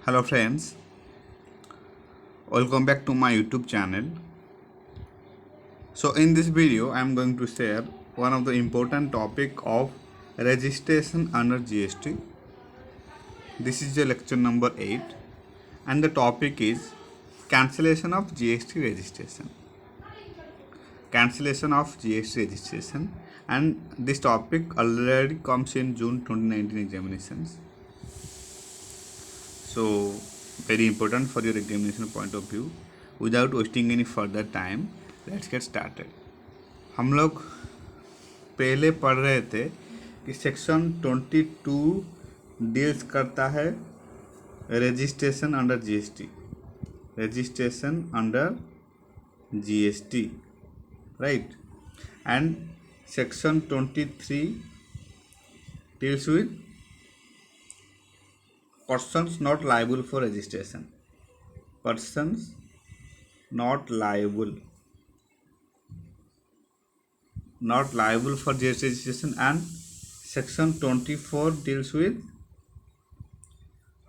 Hello friends, welcome back to my YouTube channel. So in this video I am going to share one of the important topic of registration under GST. This is the lecture number 8 and the topic is cancellation of GST registration. Cancellation of GST registration, and this topic already comes in June 2019 examinations. So very important for your examination point of view. Without wasting any further time, let's get started. हम लोग पहले पढ़ रहे थे कि section 22 deals करता है registration under GST, registration under GST, right, and section 23 deals with persons not liable for registration, persons not liable for GST registration, and section 24 deals with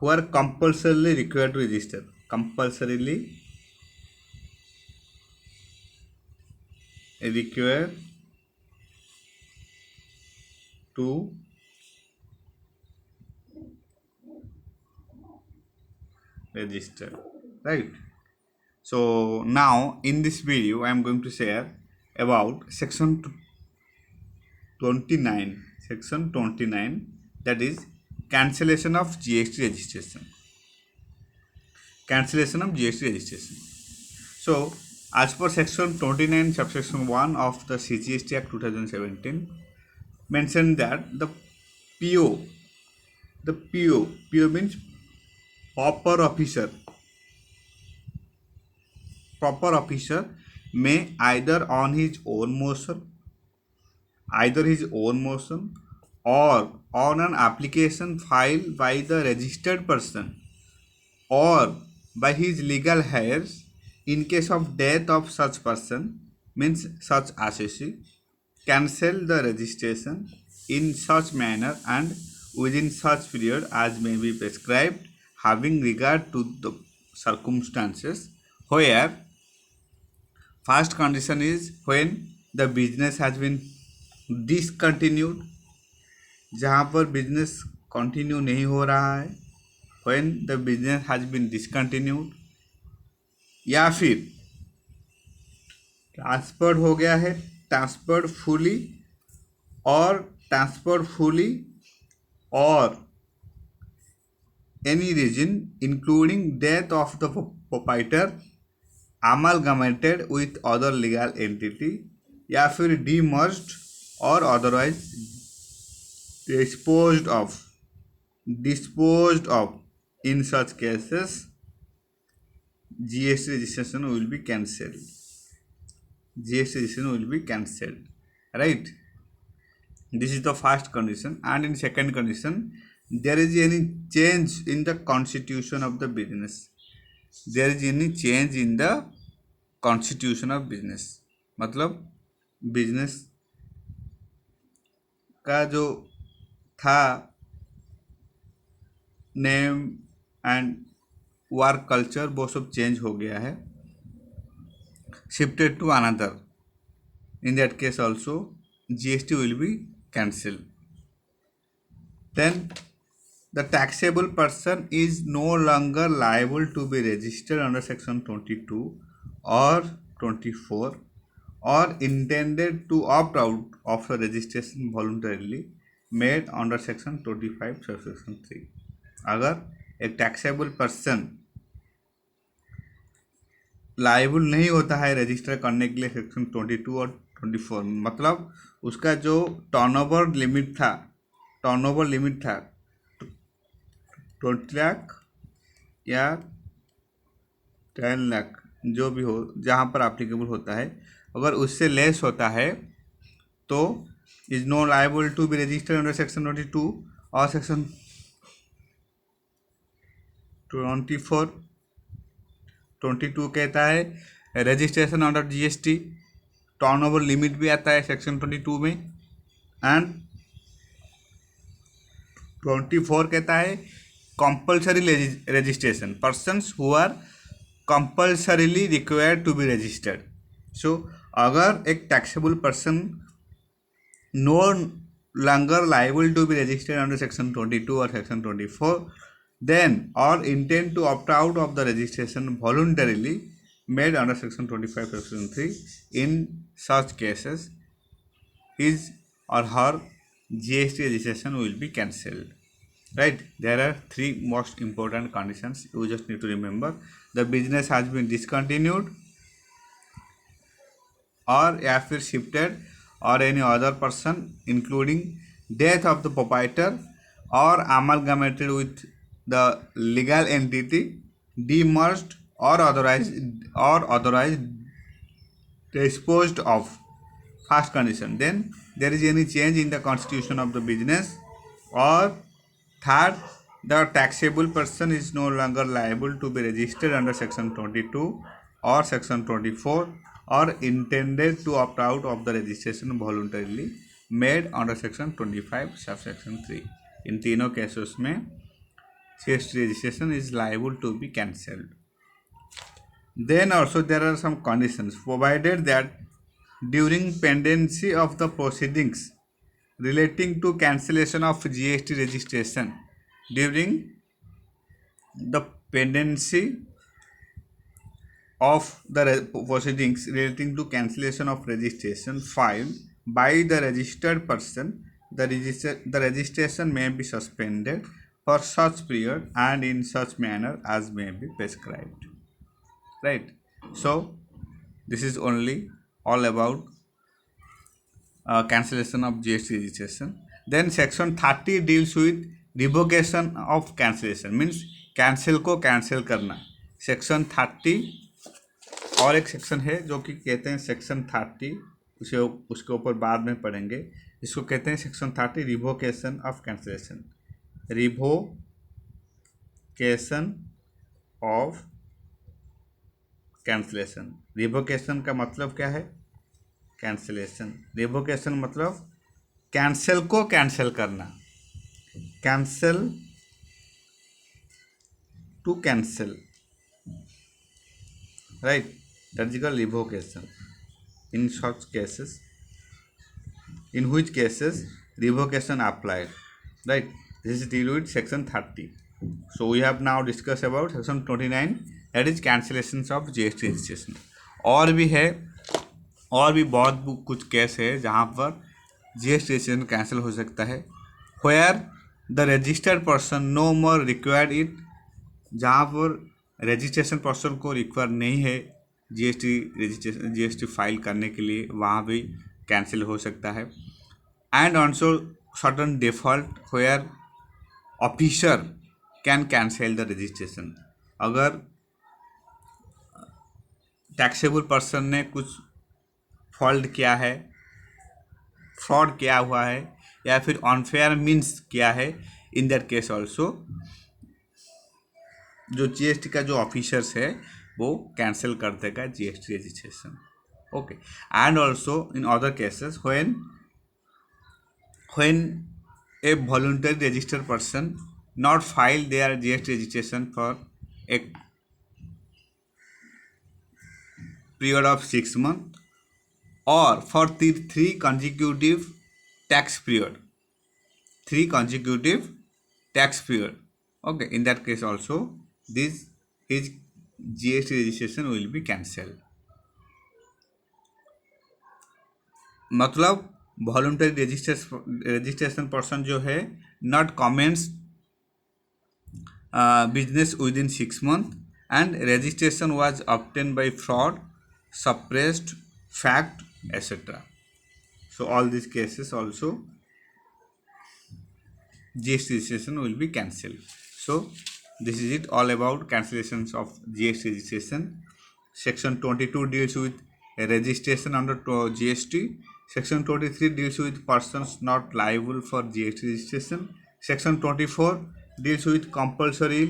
who are compulsorily required to register, compulsorily required to register, right? So now in this video I am going to share about section 29, that is cancellation of GST registration. Cancellation of GST registration. So as per section 29 subsection 1 of the CGST Act 2017 mentioned that the PO means proper officer may either his own motion or on an application filed by the registered person or by his legal heirs in case of death of such person, means such assessee, cancel the registration in such manner and within such period as may be prescribed, having regard to the circumstances, where first condition is when the business has been discontinued, जहाँ पर business continue नहीं हो रहा है, when the business has been discontinued, या फिर transferred हो गया है, ट्रांसफर्ड फुली और any reason including death of the proprietor, amalgamated with other legal entity, या फिर demerged or otherwise disposed of. In such cases GST registration will be cancelled. Right? This is the first condition. And in second condition, there is any change in the constitution of the business. मतलब business का जो था name and work culture वो सब change हो गया है, shifted to another. In that case also GST will be cancelled. Then the taxable person is no longer liable to be registered under section 22 or 24 or intended to opt out of the registration voluntarily made under section 25 subsection 3. अगर एक taxable person liable नहीं होता है register करने के लिए section 22 और 24, मतलब उसका जो टर्नओवर लिमिट था 20 लाख या 10 लाख जो भी हो, जहाँ पर एप्लीकेबल होता है, अगर उससे लेस होता है तो is no liable to be registered under section 22 और सेक्शन 22 कहता है registration under GST, turnover limit भी आता है सेक्शन 22 में, एंड 24 कहता है compulsory registration, persons who are compulsorily required to be registered. So अगर एक taxable person no longer liable to be registered under section 22 or section 24, then or intend to opt out of the registration voluntarily made under section 25 section 3, in such cases his or her GST registration will be cancelled. Right, there are three most important conditions you just need to remember. The business has been discontinued, or या फिर shifted, or any other person including death of the proprietor, or amalgamated with the legal entity, demerged, or otherwise disposed of. First condition. Then there is any change in the constitution of the business, or third, the taxable person is no longer liable to be registered under section 22 or section 24, or intended to opt out of the registration voluntarily made under section 25 subsection 3. इन तीनों cases में GST registration is liable to be cancelled. Then also there are some conditions, provided that during pendency of the proceedings relating to cancellation of GST registration, during the pendency of the proceedings relating to cancellation of registration filed by the registered person, the registration may be suspended for such period and in such manner as may be prescribed. Right, so this is only all about cancellation of GST registration. Then section 30 deals with revocation of cancellation, means cancel को cancel करना. Section 30 और एक section है जो कि कहते हैं section 30, उसके ऊपर बाद में पढ़ेंगे. इसको कहते हैं section 30 revocation of cancellation. Revocation of cancellation. Revocation का मतलब क्या है? कैंसिलेशन. रिवोकेशन मतलब कैंसिल को कैंसिल करना. Cancel two cancel, right? That is called revocation. In such cases, in which cases revocation applied, right? This is deal with section 30. So we have now discussed about section 29, that is cancellations of GST registration. और भी है, और भी बहुत कुछ case है जहाँ पर GST registration कैंसिल हो सकता है. Where the registered person no more required it, जहाँ पर रजिस्ट्रेशन पर्सन को रिक्वायर नहीं है GST फाइल करने के लिए, वहाँ भी कैंसिल हो सकता है. And also certain default where officer can cancel the registration. अगर टैक्सेबल पर्सन ने कुछ फॉल्ट किया है, फ्रॉड किया हुआ है, या फिर अनफेयर मीन्स किया है, इन दैट केस ऑल्सो जो GST का जो ऑफिसर्स है वो कैंसिल कर देगा GST registration. Okay. And also in other cases when A voluntary registered person not file there GST registration for a period of 6 months or for 3 consecutive tax period. 3 consecutive tax period. Okay, in that case also his GST registration will be cancelled. मतलब voluntary registration person जो है not commence business within 6 months and registration was obtained by fraud, suppressed fact, etc. So all these cases also GST registration will be cancelled. So this is it all about cancellations of GST registration. Section 22 deals with registration under GST. Section 23 deals with persons not liable for GST registration. Section 24 deals with compulsory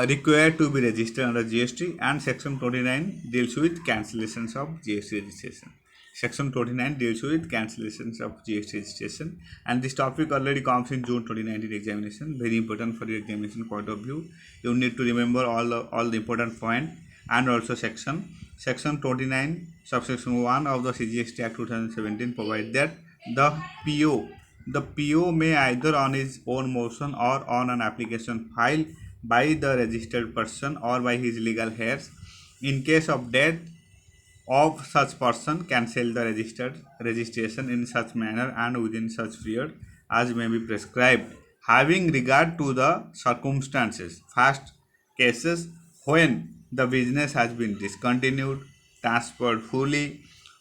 required to be registered under GST, and section 29 deals with cancellations of GST registration. Section 29 deals with cancellations of GST registration, and this topic already comes in June 2019 examination. Very important for your examination point of view. You need to remember all the important point, and also section 29 subsection 1 of the CGST Act 2017 provides that the PO the PO may either on his own motion or on an application filed by the registered person or by his legal heirs, in case of death of such person, cancel the registration in such manner and within such period as may be prescribed, having regard to the circumstances. First, cases when the business has been discontinued, transferred fully,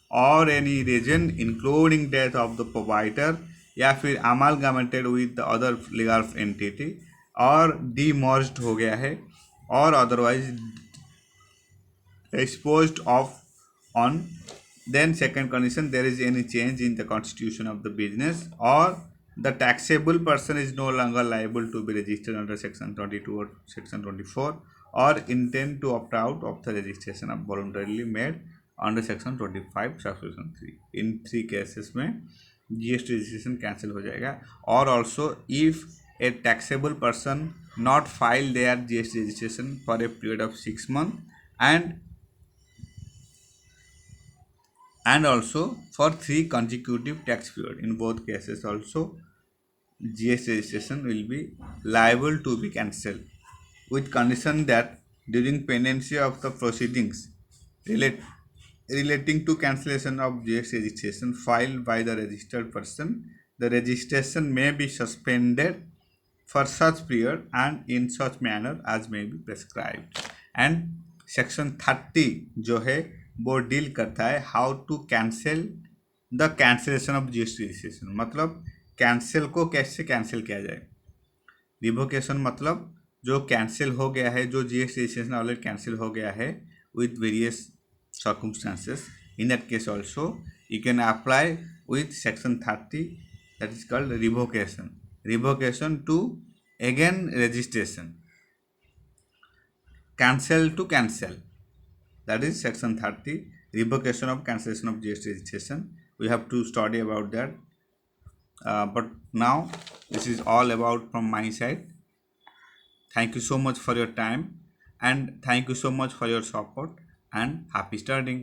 or any reason including death of the provider, या फिर amalgamated with the other legal entity, और demerged हो गया है, or otherwise disposed of on. Then second condition, there is any change in the constitution of the business, or the taxable person is no longer liable to be registered under section 22 or section 24, or intend to opt out of the registration of voluntarily made under section 25 subsection 3. In 3 cases में GST registration cancel हो जाएगा. Or also if a taxable person not file their GST registration for a period of 6 months, and also for 3 consecutive tax period. In both cases also GST registration will be liable to be cancelled, with condition that during pendency of the proceedings relating to cancellation of GST registration filed by the registered person, the registration may be suspended for such period and in such manner as may be prescribed. And section 30 जो है वो deal करता है how to cancel the cancellation of GST registration. मतलब cancel को कैसे cancel किया जाए. रिवोकेशन मतलब जो कैंसिल हो गया है, जो जीएसटी रजिस्ट्रेशन ऑलरेडी कैंसिल हो गया है with various circumstances, in that case also you can apply with section 30 that is called revocation to again registration. Cancel to cancel, that is section 30, revocation of cancellation of GST registration. We have to study about that, but now this is all about from my side. Thank you so much for your time, and thank you so much for your support, and happy studying.